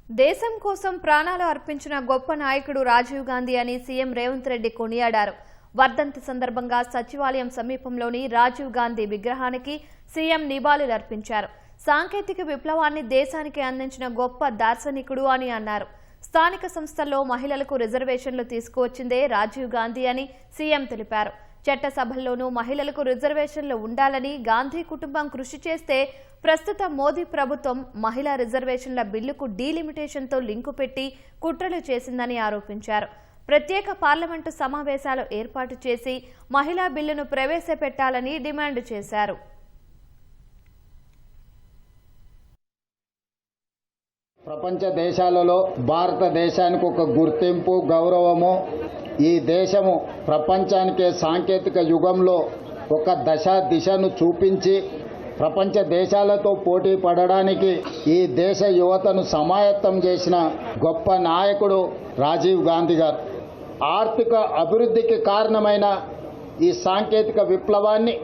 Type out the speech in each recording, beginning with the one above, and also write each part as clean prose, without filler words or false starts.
దేశం కోసం ప్రాణాలు అర్పించిన గొప్ప నాయకుడు రాజీవ్ గాంధీ అని సీఎం రేవంత్ రెడ్డి కొనియాడారు. వర్ధంతి సందర్భంగా సచివాలయం సమీపంలోని రాజీవ్ గాంధీ విగ్రహానికి సీఎం నివాళులర్పించారు. సాంకేతిక విప్లవాన్ని దేశానికి అందించిన గొప్ప దార్శనికుడు అని అన్నారు. స్థానిక సంస్థల్లో మహిళలకు రిజర్వేషన్లు తీసుకువచ్చిందే రాజీవ్ గాంధీ అని సీఎం తెలిపారు. చట్టసభల్లోనూ మహిళలకు రిజర్వేషన్లు ఉండాలని గాంధీ కుటుంబం కృషి చేస్తే ప్రస్తుత మోదీ ప్రభుత్వం మహిళా రిజర్వేషన్ల బిల్లుకు డీలిమిటేషన్తో లింకు పెట్టి కుట్రలు చేసిందని ఆరోపించారు. ప్రత్యేక పార్లమెంటు సమావేశాలు ఏర్పాటు చేసి మహిళా బిల్లును ప్రవేశపెట్టాలని డిమాండ్ చేశారు. ప్రపంచ దేశాలలో భారతదేశానికి ఒక గుర్తింపు, గౌరవము. ఈ దేశము ప్రపంచానికే సాంకేతిక యుగంలో ఒక దిశను చూపించి ప్రపంచ దేశాలతో పోటీ పడడానికి ఈ దేశ యువతను సమాయత్తం చేసిన గొప్ప నాయకుడు రాజీవ్ గాంధీ గారు. ఆర్థిక అభివృద్ధికి కారణమైన ఈ సాంకేతిక విప్లవాన్ని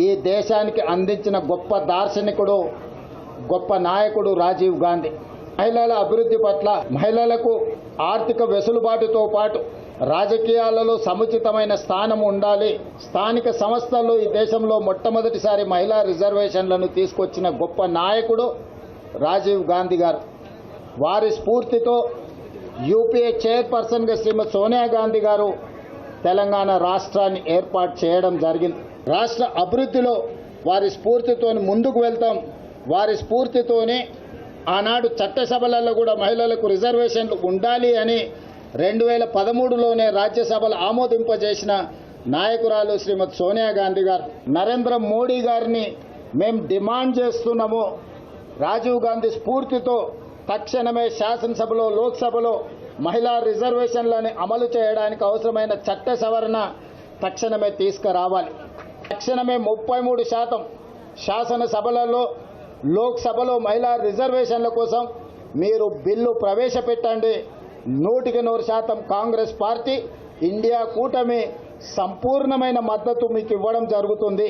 ఈ దేశానికి అందించిన గొప్ప దార్శనికుడు, గొప్ప నాయకుడు రాజీవ్ గాంధీ. మహిళల అభివృద్ధి పట్ల, మహిళలకు ఆర్థిక వెసులుబాటుతో పాటు రాజకీయాలలో సముచితమైన స్థానం ఉండాలి. స్థానిక సంస్థల్లో ఈ దేశంలో మొట్టమొదటిసారి మహిళా రిజర్వేషన్లను తీసుకొచ్చిన గొప్ప నాయకుడు రాజీవ్ గాంధీ గారు. వారి స్ఫూర్తితో యూపీఏ చైర్పర్సన్గా శ్రీమతి సోనియా గాంధీ గారు తెలంగాణ రాష్ట్రాన్ని ఏర్పాటు చేయడం జరిగింది. రాష్ట్ర అభివృద్ధిలో వారి స్ఫూర్తితో ముందుకు వెళ్తాం. వారి స్ఫూర్తితోనే ఆనాడు చట్టసభలలో కూడా మహిళలకు రిజర్వేషన్లు ఉండాలి అని 2013లోనే రాజ్యసభలో ఆమోదింపజేసిన నాయకురాలు శ్రీమతి సోనియా గాంధీ గారు. నరేంద్ర మోడీ గారిని మేము డిమాండ్ చేస్తున్నాము, రాజీవ్ గాంధీ స్ఫూర్తితో తక్షణమే శాసనసభలో, లోక్సభలో మహిళా రిజర్వేషన్లను అమలు చేయడానికి అవసరమైన చట్ట సవరణ తక్షణమే తీసుకురావాలి. తక్షణమే 33% శాసనసభలలో, లోక్సభలో మహిళా రిజర్వేషన్ల కోసం మీరు బిల్లు ప్రవేశపెట్టండి. 100% కాంగ్రెస్ పార్టీ, ఇండియా కూటమి సంపూర్ణమైన మద్దతు మీకు ఇవ్వడం జరుగుతుంది.